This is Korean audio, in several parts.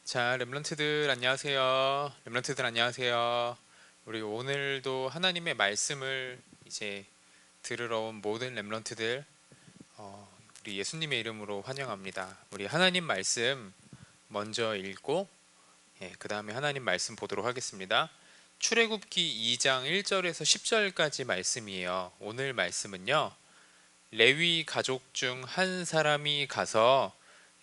자, 렘런트들 안녕하세요. 렘런트들 안녕하세요. 우리 오늘도 하나님의 말씀을 이제 들으러 온 모든 렘런트들, 우리 예수님의 이름으로 환영합니다. 우리 하나님 말씀 먼저 읽고, 그 다음에 하나님 말씀 보도록 하겠습니다. 출애굽기 2장 1절에서 10절까지 말씀이에요. 오늘 말씀은요, 레위 가족 중 한 사람이 가서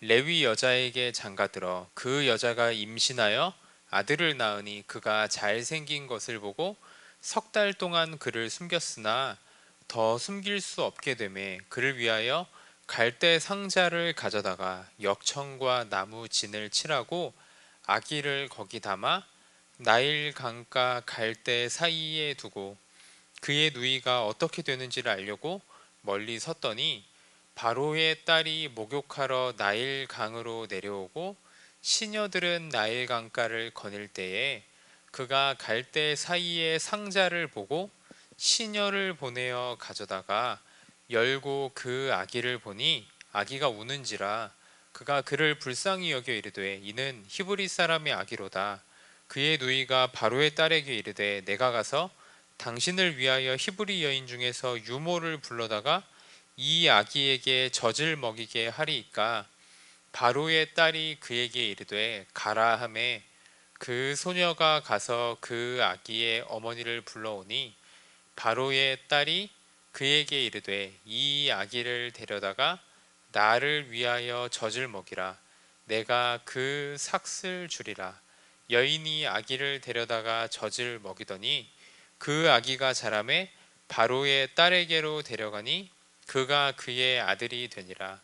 레위 여자에게 장가들어 그 여자가 임신하여 아들을 낳으니 그가 잘생긴 것을 보고 석 달 동안 그를 숨겼으나 더 숨길 수 없게 되매 그를 위하여 갈대 상자를 가져다가 역청과 나무 진을 칠하고 아기를 거기 담아 나일 강가 갈대 사이에 두고 그의 누이가 어떻게 되는지를 알려고 멀리 섰더니 바로의 딸이 목욕하러 나일 강으로 내려오고 시녀들은 나일 강가를 거닐 때에 그가 갈대 사이에 상자를 보고 시녀를 보내어 가져다가 열고 그 아기를 보니 아기가 우는지라 그가 그를 불쌍히 여겨 이르되 이는 히브리 사람의 아기로다. 그의 누이가 바로의 딸에게 이르되 내가 가서 당신을 위하여 히브리 여인 중에서 유모를 불러다가 이 아기에게 젖을 먹이게 하리이까. 바로의 딸이 그에게 이르되 가라 하매 그 소녀가 가서 그 아기의 어머니를 불러오니 바로의 딸이 그에게 이르되 이 아기를 데려다가 나를 위하여 젖을 먹이라. 내가 그 삭슬 주리라. 여인이 아기를 데려다가 젖을 먹이더니 그 아기가 자라매 바로의 딸에게로 데려가니 그가 그의 아들이 되니라.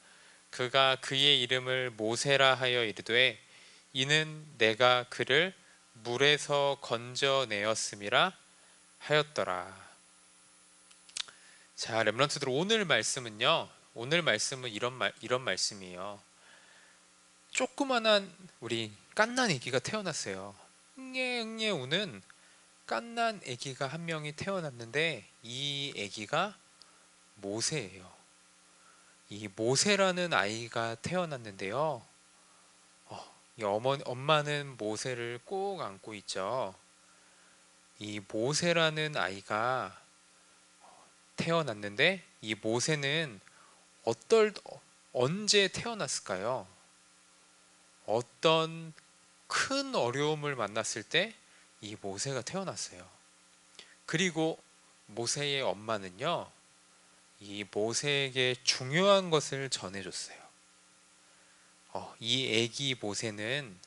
그가 그의 이름을 모세라 하여 이르되 이는 내가 그를 물에서 건져내었음이라 하였더라. 자, 렘넌트들 오늘 말씀은요. 오늘 말씀은 이런 말씀이에요. 조그만한 우리 갓난 아기가 태어났어요. 응애 응애 우는 갓난 아기가 한 명이 태어났는데 이 아기가 모세예요. 이 모세라는 아이가 태어났는데요. 이 엄마는 모세를 꼭 안고 있죠. 이 모세라는 아이가 태어났는데 이 모세는 어떨 언제 태어났을까요? 어떤 큰 어려움을 만났을 때 이 모세가 태어났어요. 그리고 모세의 엄마는요, 이 모세에게 중요한 것을 전해줬어요. 이 아기 모세는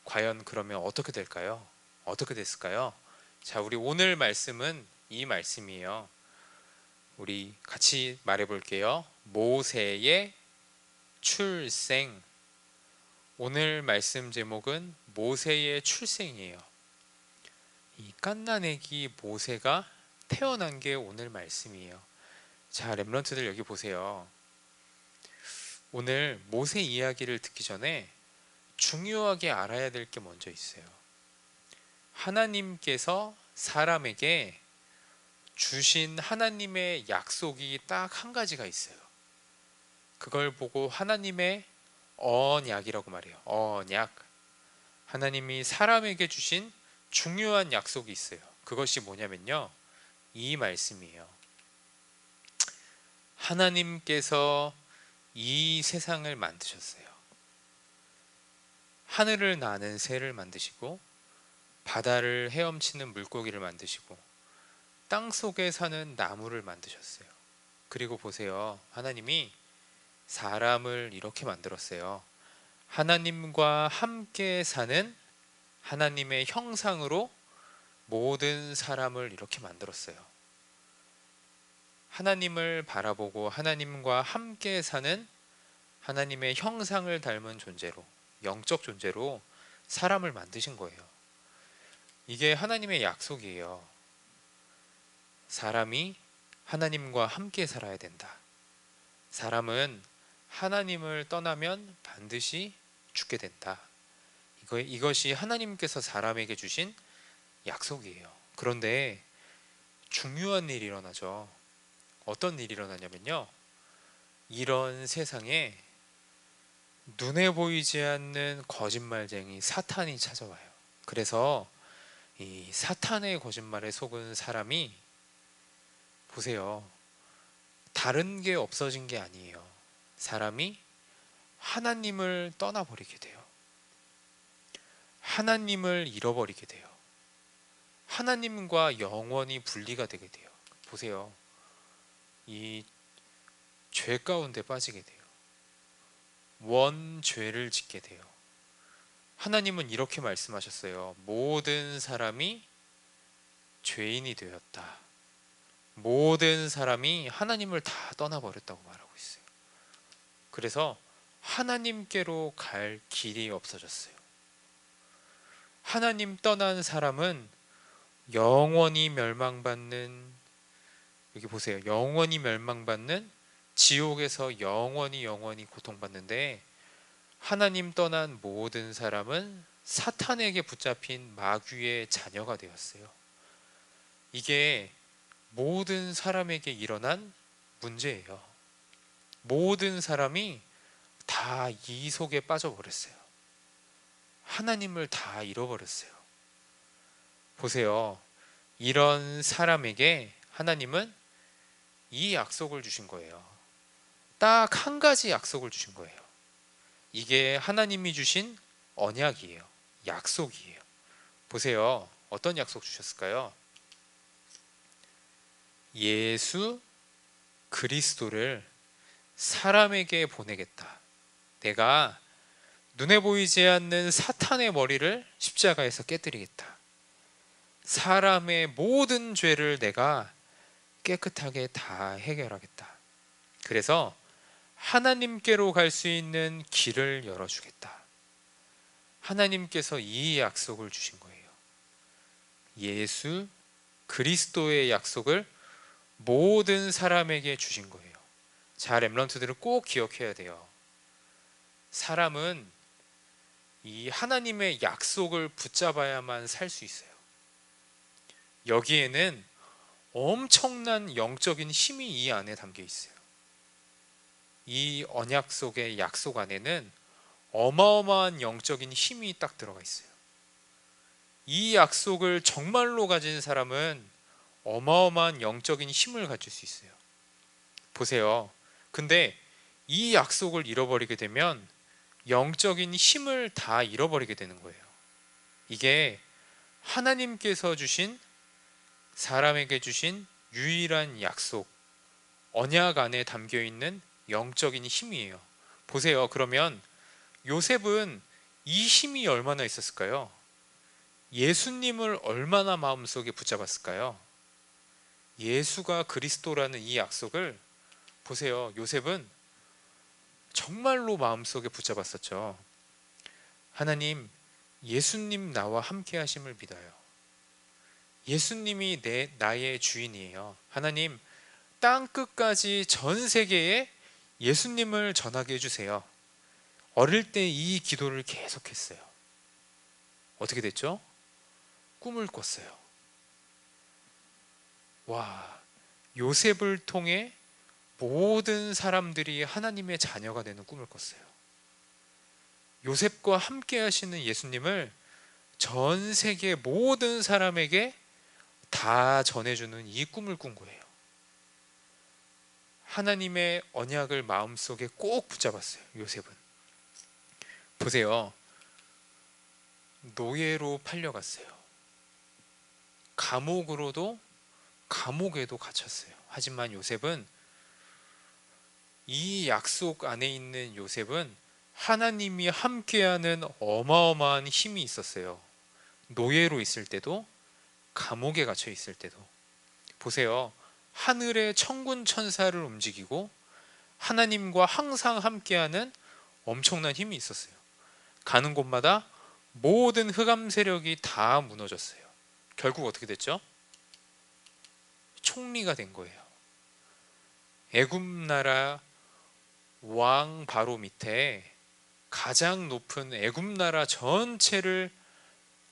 과연 그러면 어떻게 될까요? 어떻게 됐을까요? 자, 우리 오늘 말씀은 이 말씀이에요. 우리 같이 말해 볼게요. 모세의 출생. 오늘 말씀 제목은 모세의 출생이에요. 이 갓난아기 모세가 태어난 게 오늘 말씀이에요. 자, 렘런트들 여기 보세요. 오늘 모세 이야기를 듣기 전에 중요하게 알아야 될 게 먼저 있어요. 하나님께서 사람에게 주신 하나님의 약속이 딱 한 가지가 있어요. 그걸 보고 하나님의 언약이라고 말해요. 언약. 하나님이 사람에게 주신 중요한 약속이 있어요. 그것이 뭐냐면요. 이 말씀이에요. 하나님께서 이 세상을 만드셨어요. 하늘을 나는 새를 만드시고 바다를 헤엄치는 물고기를 만드시고 땅 속에 사는 나무를 만드셨어요. 그리고 보세요. 하나님이 사람을 이렇게 만들었어요. 하나님과 함께 사는 하나님의 형상으로 모든 사람을 이렇게 만들었어요. 하나님을 바라보고 하나님과 함께 사는 하나님의 형상을 닮은 존재로, 영적 존재로 사람을 만드신 거예요. 이게 하나님의 약속이에요. 사람이 하나님과 함께 살아야 된다. 사람은 하나님을 떠나면 반드시 죽게 된다. 이것이 하나님께서 사람에게 주신 약속이에요. 그런데 중요한 일이 일어나죠. 어떤 일이 일어나냐면요. 이런 세상에 눈에 보이지 않는 거짓말쟁이 사탄이 찾아와요. 그래서 이 사탄의 거짓말에 속은 사람이, 보세요, 다른 게 없어진 게 아니에요. 사람이 하나님을 떠나버리게 돼요. 하나님을 잃어버리게 돼요. 하나님과 영원히 분리가 되게 돼요. 보세요, 이 죄 가운데 빠지게 돼요. 원죄를 짓게 돼요. 하나님은 이렇게 말씀하셨어요. 모든 사람이 죄인이 되었다. 모든 사람이 하나님을 다 떠나버렸다고 말하고 있어요. 그래서 하나님께로 갈 길이 없어졌어요. 하나님 떠난 사람은 영원히 멸망받는, 여기 보세요, 영원히 멸망받는 지옥에서 영원히 고통받는데, 하나님 떠난 모든 사람은 사탄에게 붙잡힌 마귀의 자녀가 되었어요. 이게 모든 사람에게 일어난 문제예요. 모든 사람이 다 이 속에 빠져버렸어요. 하나님을 다 잃어버렸어요. 보세요, 이런 사람에게 하나님은 이 약속을 주신 거예요. 딱 한 가지 약속을 주신 거예요. 이게 하나님이 주신 언약이에요. 약속이에요. 보세요, 어떤 약속 주셨을까요? 예수 그리스도를 사람에게 보내겠다. 내가 눈에 보이지 않는 사탄의 머리를 십자가에서 깨뜨리겠다. 사람의 모든 죄를 내가 깨끗하게 다 해결하겠다. 그래서 하나님께로 갈 수 있는 길을 열어주겠다. 하나님께서 이 약속을 주신 거예요. 예수 그리스도의 약속을 모든 사람에게 주신 거예요. 자, 렘넌트들은 꼭 기억해야 돼요. 사람은 이 하나님의 약속을 붙잡아야만 살 수 있어요. 여기에는 엄청난 영적인 힘이 이 안에 담겨 있어요. 이 언약 속의 약속 안에는 어마어마한 영적인 힘이 딱 들어가 있어요. 이 약속을 정말로 가진 사람은 어마어마한 영적인 힘을 가질 수 있어요. 보세요, 근데 이 약속을 잃어버리게 되면 영적인 힘을 다 잃어버리게 되는 거예요. 이게 하나님께서 주신, 사람에게 주신 유일한 약속, 언약 안에 담겨 있는 영적인 힘이에요. 보세요, 그러면 요셉은 이 힘이 얼마나 있었을까요? 예수님을 얼마나 마음속에 붙잡았을까요? 예수가 그리스도라는 이 약속을, 보세요, 요셉은 정말로 마음속에 붙잡았었죠. 하나님, 예수님 나와 함께 하심을 믿어요. 예수님이 나의 주인이에요. 하나님, 땅 끝까지 전 세계에 예수님을 전하게 해주세요. 어릴 때 이 기도를 계속했어요. 어떻게 됐죠? 꿈을 꿨어요. 와, 요셉을 통해 모든 사람들이 하나님의 자녀가 되는 꿈을 꿨어요. 요셉과 함께 하시는 예수님을 전 세계 모든 사람에게 다 전해주는 이 꿈을 꾼 거예요. 하나님의 언약을 마음속에 꼭 붙잡았어요, 요셉은. 보세요, 노예로 팔려갔어요. 감옥에도 갇혔어요. 하지만 요셉은, 이 약속 안에 있는 요셉은 하나님이 함께하는 어마어마한 힘이 있었어요. 노예로 있을 때도, 감옥에 갇혀 있을 때도. 보세요, 하늘의 천군 천사를 움직이고 하나님과 항상 함께하는 엄청난 힘이 있었어요. 가는 곳마다 모든 흑암 세력이 다 무너졌어요. 결국 어떻게 됐죠? 총리가 된 거예요. 애굽 나라 왕 바로 밑에 가장 높은 애굽 나라 전체를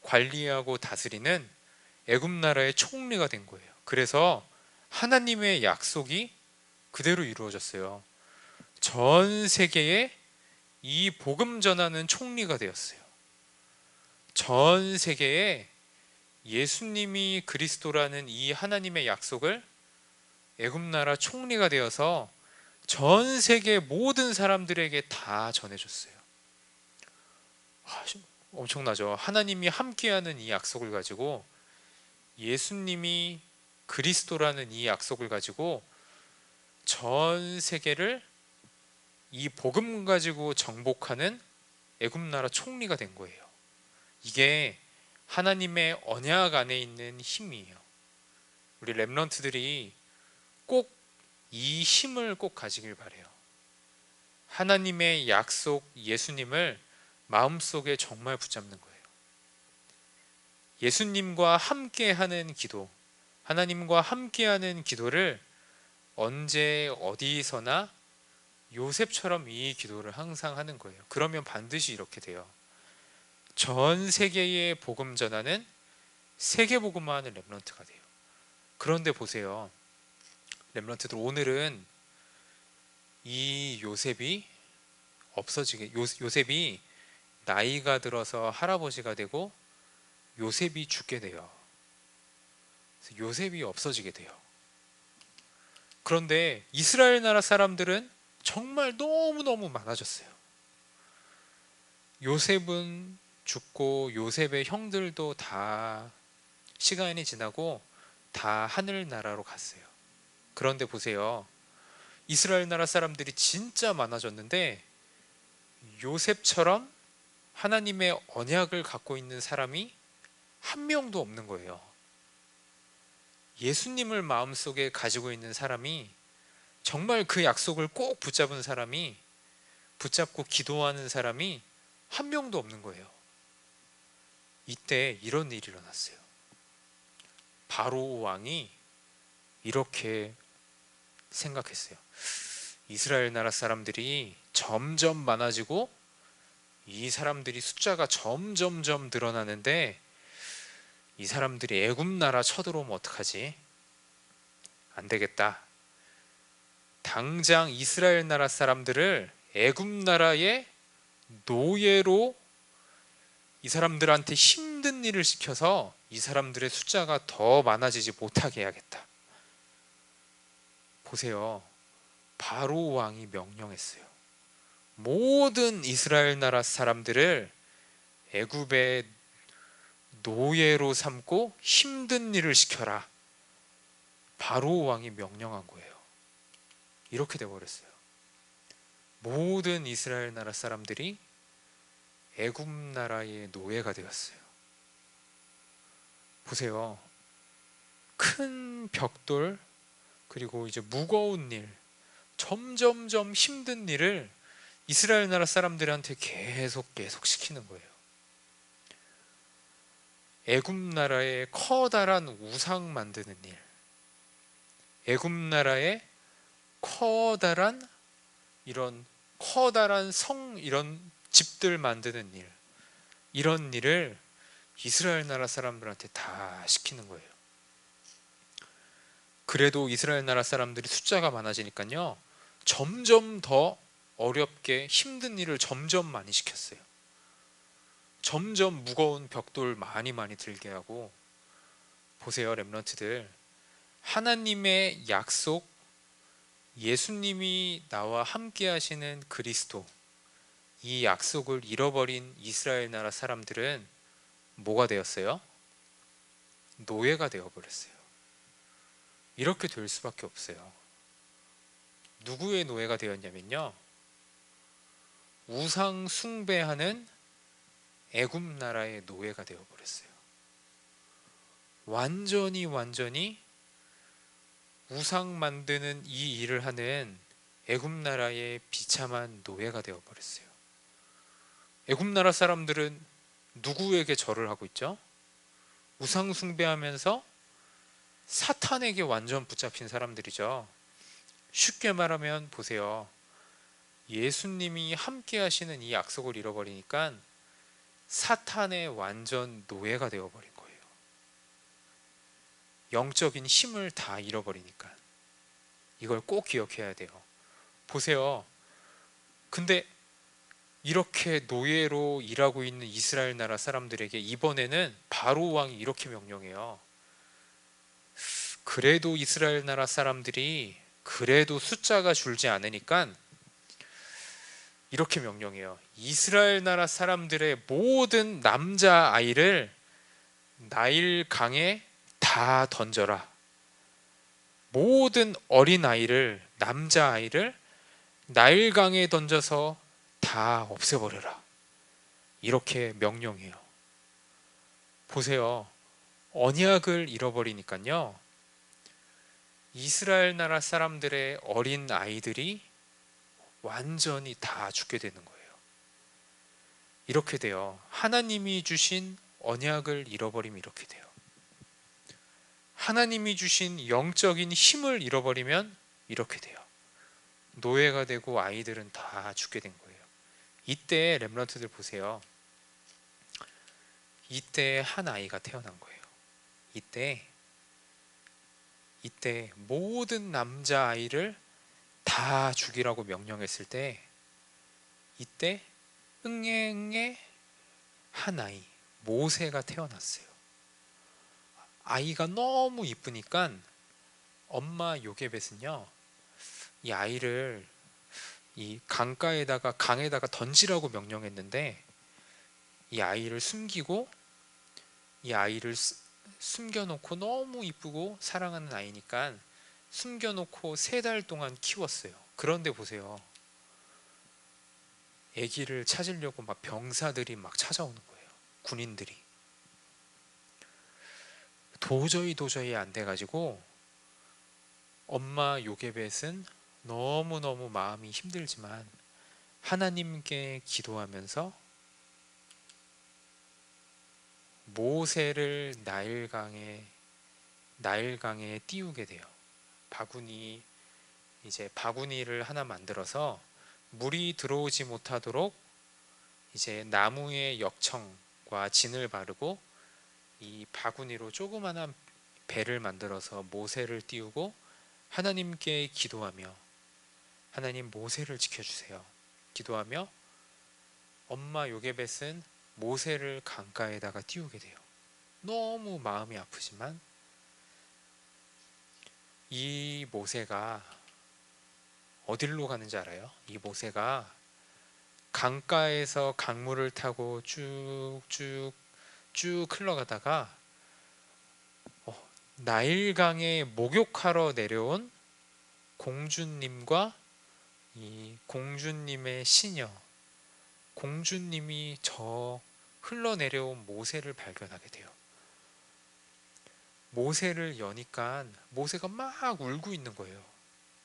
관리하고 다스리는 애굽 나라의 총리가 된 거예요. 그래서 하나님의 약속이 그대로 이루어졌어요. 전 세계에 이 복음 전하는 총리가 되었어요. 전 세계에 예수님이 그리스도라는 이 하나님의 약속을 애굽 나라 총리가 되어서 전 세계 모든 사람들에게 다 전해줬어요. 엄청나죠? 하나님이 함께하는 이 약속을 가지고, 예수님이 그리스도라는 이 약속을 가지고 전 세계를 이 복음 가지고 정복하는 애굽 나라 총리가 된 거예요. 이게 하나님의 언약 안에 있는 힘이에요. 우리 렘넌트들이 꼭 이 힘을 꼭 가지길 바래요. 하나님의 약속 예수님을 마음속에 정말 붙잡는 거예요. 예수님과 함께하는 기도, 하나님과 함께하는 기도를 언제 어디서나 요셉처럼 이 기도를 항상 하는 거예요. 그러면 반드시 이렇게 돼요. 전 세계에 복음 전하는 세계 복음화하는 렘넌트가 돼요. 그런데 보세요, 렘넌트들, 오늘은 이 요셉이 요셉이 나이가 들어서 할아버지가 되고 요셉이 죽게 돼요. 요셉이 없어지게 돼요. 그런데 이스라엘 나라 사람들은 정말 너무너무 많아졌어요. 요셉은 죽고 요셉의 형들도 다 시간이 지나고 다 하늘나라로 갔어요. 그런데 보세요, 이스라엘 나라 사람들이 진짜 많아졌는데 요셉처럼 하나님의 언약을 갖고 있는 사람이 한 명도 없는 거예요. 예수님을 마음속에 가지고 있는 사람이, 정말 그 약속을 꼭 붙잡은 사람이, 붙잡고 기도하는 사람이 한 명도 없는 거예요. 이때 이런 일이 일어났어요. 바로 왕이 이렇게 생각했어요. 이스라엘 나라 사람들이 점점 많아지고 이 사람들이 숫자가 점점점 늘어나는데 이 사람들이 애굽 나라 쳐들어오면 어떡하지? 안 되겠다. 당장 이스라엘 나라 사람들을 애굽 나라의 노예로 이 사람들한테 힘든 일을 시켜서 이 사람들의 숫자가 더 많아지지 못하게 해야겠다. 보세요, 바로 왕이 명령했어요. 모든 이스라엘 나라 사람들을 애굽의 노예로 삼고 힘든 일을 시켜라. 바로 왕이 명령한 거예요. 이렇게 돼버렸어요. 모든 이스라엘 나라 사람들이 애굽 나라의 노예가 되었어요. 보세요, 큰 벽돌, 그리고 이제 무거운 일, 점점점 힘든 일을 이스라엘 나라 사람들한테 계속 시키는 거예요. 애굽 나라의 커다란 우상 만드는 일, 애굽 나라의 커다란 성, 이런 집들 만드는 일, 이런 일을 이스라엘 나라 사람들한테 다 시키는 거예요. 그래도 이스라엘 나라 사람들이 숫자가 많아지니까요, 점점 더 어렵게 힘든 일을 점점 많이 시켰어요. 점점 무거운 벽돌 많이 들게 하고. 보세요, 렘넌트들, 하나님의 약속, 예수님이 나와 함께 하시는 그리스도, 이 약속을 잃어버린 이스라엘 나라 사람들은 뭐가 되었어요? 노예가 되어버렸어요. 이렇게 될 수밖에 없어요. 누구의 노예가 되었냐면요, 우상 숭배하는 애굽 나라의 노예가 되어버렸어요. 완전히 우상 만드는 이 일을 하는 애굽 나라의 비참한 노예가 되어버렸어요. 애굽 나라 사람들은 누구에게 절을 하고 있죠? 우상 숭배하면서 사탄에게 완전 붙잡힌 사람들이죠. 쉽게 말하면 보세요, 예수님이 함께 하시는 이 약속을 잃어버리니까 사탄의 완전 노예가 되어버린 거예요. 영적인 힘을 다 잃어버리니까. 이걸 꼭 기억해야 돼요. 보세요, 근데 이렇게 노예로 일하고 있는 이스라엘 나라 사람들에게 이번에는 바로 왕이 이렇게 명령해요. 그래도 이스라엘 나라 사람들이 그래도 숫자가 줄지 않으니까 이렇게 명령해요. 이스라엘 나라 사람들의 모든 남자 아이를 나일 강에 다 던져라. 모든 어린 아이를, 남자 아이를 나일 강에 던져서 다 없애버려라. 이렇게 명령해요. 보세요. 언약을 잃어버리니까요. 이스라엘 나라 사람들의 어린 아이들이 완전히 다 죽게 되는 거예요. 이렇게 돼요. 하나님이 주신 언약을 잃어버리면 이렇게 돼요. 하나님이 주신 영적인 힘을 잃어버리면 이렇게 돼요. 노예가 되고 아이들은 다 죽게 된 거예요. 이때 렘넌트들 보세요. 이때 한 아이가 태어난 거예요. 이때 모든 남자 아이를 다 죽이라고 명령했을 때 이때 응애 한 아이 모세가 태어났어요. 아이가 너무 이쁘니까 엄마 요게벳은요 이 아이를 이 강에다가 던지라고 명령했는데 이 아이를 숨기고 이 아이를 숨겨놓고 너무 이쁘고 사랑하는 아이니까 숨겨놓고 3달 동안 키웠어요. 그런데 보세요. 아기를 찾으려고 막 병사들이 막 찾아오는 거예요. 군인들이. 도저히 안 돼가지고 엄마 요게벳은 너무너무 마음이 힘들지만 하나님께 기도하면서 모세를 나일강에 띄우게 돼요. 바구니를 하나 만들어서 물이 들어오지 못하도록 이제 나무의 역청과 진을 바르고 이 바구니로 조그만한 배를 만들어서 모세를 띄우고 하나님께 기도하며 하나님 모세를 지켜주세요. 기도하며 엄마 요게벳은 모세를 강가에다가 띄우게 돼요. 너무 마음이 아프지만 이 모세가 어디로 가는지 알아요? 이 모세가 강가에서 강물을 타고 쭉쭉 흘러가다가 나일강에 목욕하러 내려온 공주님과 이 공주님의 시녀 공주님이 저 흘러내려온 모세를 발견하게 돼요. 모세를 여니까 모세가 막 울고 있는 거예요.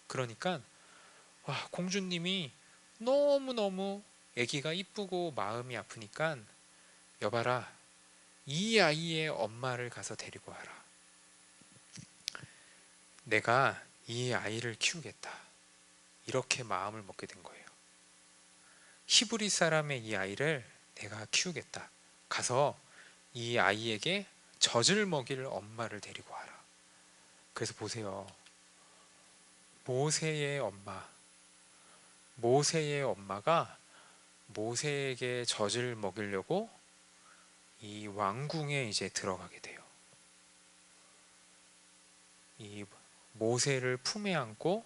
그러니까 공주님이 너무너무 아기가 이쁘고 마음이 아프니까 여봐라 이 아이의 엄마를 가서 데리고 와라. 내가 이 아이를 키우겠다. 이렇게 마음을 먹게 된 거예요. 히브리 사람의 이 아이를 내가 키우겠다. 가서 이 아이에게 젖을 먹일 엄마를 데리고 와라. 그래서 보세요. 모세의 엄마가 모세에게 젖을 먹이려고 이 왕궁에 이제 들어가게 돼요. 이 모세를 품에 안고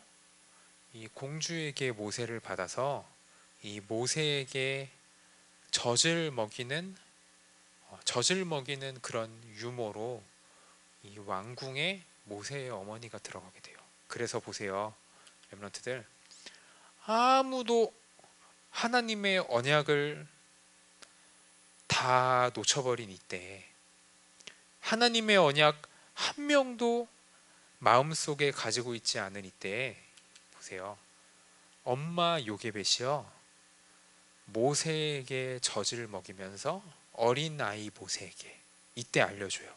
이 공주에게 모세를 받아서 이 모세에게 젖을 먹이는 그런 유모로 이 왕궁에 모세의 어머니가 들어가게 돼요. 그래서 보세요. 렘넌트들 아무도 하나님의 언약을 다 놓쳐버린 이때 하나님의 언약 한 명도 마음속에 가지고 있지 않은 이때 보세요. 엄마 요게벳이요 모세에게 젖을 먹이면서 어린 아이 모세에게 이때 알려줘요.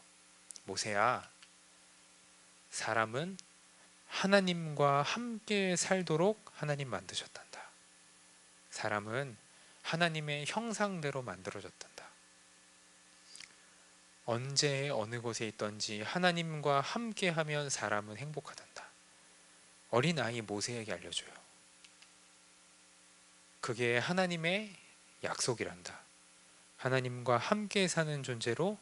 모세야, 사람은 하나님과 함께 살도록 하나님 만드셨단다. 사람은 하나님의 형상대로 만들어졌단다. 언제 어느 곳에 있든지 하나님과 함께하면 사람은 행복하단다. 어린 아이 모세에게 알려줘요. 그게 하나님의 약속이란다. 하나님과 함께 사는 존재로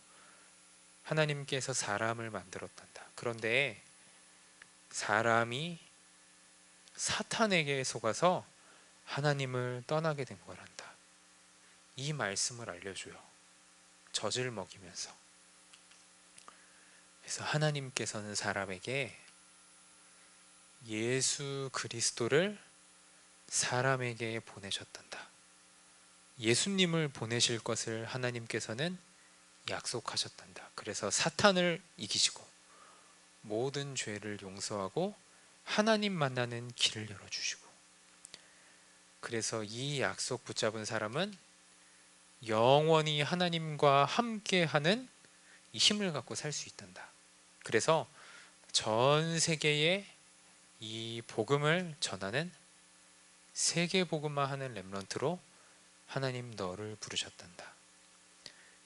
하나님께서 사람을 만들었단다. 그런데 사람이 사탄에게 속아서 하나님을 떠나게 된 거란다. 이 말씀을 알려줘요. 젖을 먹이면서. 그래서 하나님께서는 사람에게 예수 그리스도를 사람에게 보내셨단다. 예수님을 보내실 것을 하나님께서는 약속하셨단다. 그래서 사탄을 이기시고 모든 죄를 용서하고 하나님 만나는 길을 열어주시고, 그래서 이 약속 붙잡은 사람은 영원히 하나님과 함께하는 이 힘을 갖고 살 수 있단다. 그래서 전 세계에 이 복음을 전하는 세계 복음화하는 렘넌트로 하나님 너를 부르셨단다.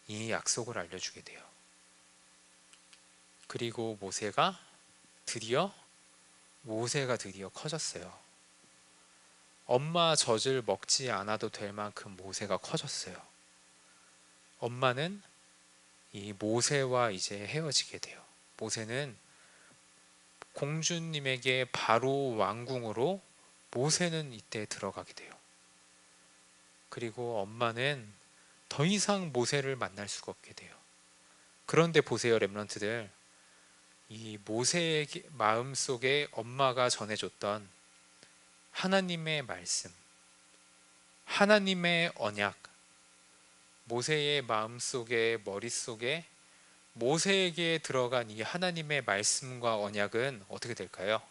이 약속을 알려주게 돼요. 그리고 모세가 드디어 커졌어요. 엄마 젖을 먹지 않아도 될 만큼 모세가 커졌어요. 엄마는 이 모세와 이제 헤어지게 돼요. 모세는 공주님에게 바로 왕궁으로 모세는 이때 들어가게 돼요. 그리고 엄마는 더 이상 모세를 만날 수가 없게 돼요. 그런데 보세요, 렘넌트들. 이 모세의 마음속에 엄마가 전해줬던 하나님의 말씀, 하나님의 언약, 모세의 마음속에, 머릿속에 모세에게 들어간 이 하나님의 말씀과 언약은 어떻게 될까요?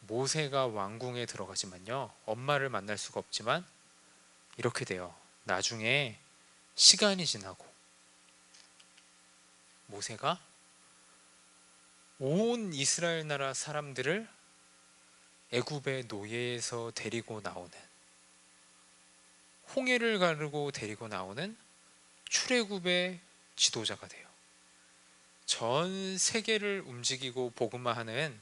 모세가 왕궁에 들어가지만요, 엄마를 만날 수가 없지만 이렇게 돼요. 나중에 시간이 지나고 모세가 온 이스라엘 나라 사람들을 애굽의 노예에서 데리고 나오는, 홍해를 가르고 데리고 나오는 출애굽의 지도자가 돼요. 전 세계를 움직이고 복음화하는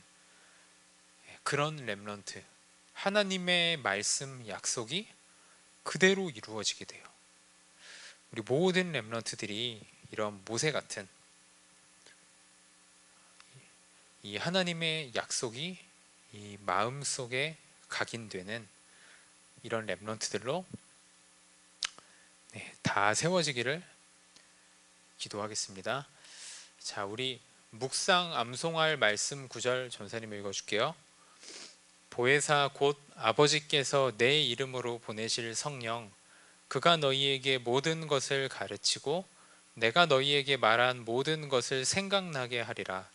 그런 렘넌트, 하나님의 말씀 약속이 그대로 이루어지게 돼요. 우리 모든 렘넌트들이 이런 모세 같은 이 하나님의 약속이 이 마음속에 각인되는 이런 렘넌트들로 다 세워지기를 기도하겠습니다. 자, 우리 묵상 암송할 말씀 9절 전사님 읽어줄게요. 보혜사 곧 아버지께서 내 이름으로 보내실 성령, 그가 너희에게 모든 것을 가르치고 내가 너희에게 말한 모든 것을 생각나게 하리라.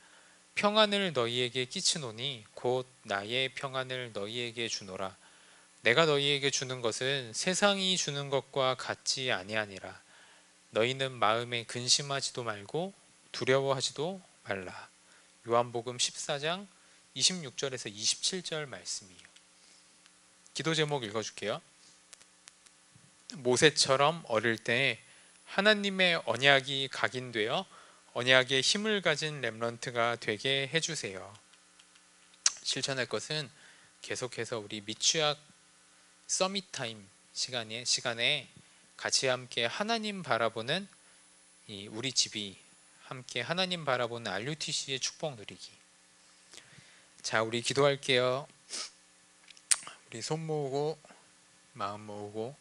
평안을 너희에게 끼치노니 곧 나의 평안을 너희에게 주노라. 내가 너희에게 주는 것은 세상이 주는 것과 같지 아니하니라. 너희는 마음에 근심하지도 말고 두려워하지도 말라. 요한복음 14장 26절에서 27절 말씀이에요. 기도 제목 읽어줄게요. 모세처럼 어릴 때 하나님의 언약이 각인되어 언약의 힘을 가진 렘넌트가 되게 해주세요. 실천할 것은 계속해서 우리 미취학 서밋 타임 시간에 같이 함께 하나님 바라보는 우리 집이 함께 하나님 바라보는 RUTC의 축복 누리기. 자, 우리 기도할게요. 우리 손 모으고 마음 모으고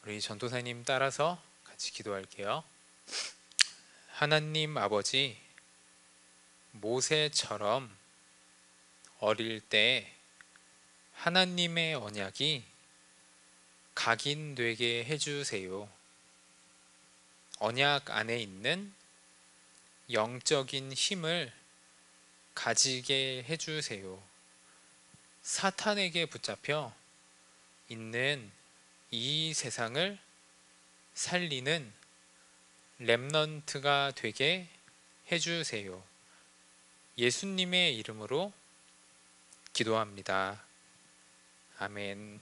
우리 전도사님 따라서 같이 기도할게요. 하나님 아버지, 모세처럼 어릴 때 하나님의 언약이 각인되게 해주세요. 언약 안에 있는 영적인 힘을 가지게 해주세요. 사탄에게 붙잡혀 있는 이 세상을 살리는 렘넌트가 되게 해주세요. 예수님의 이름으로 기도합니다. 아멘.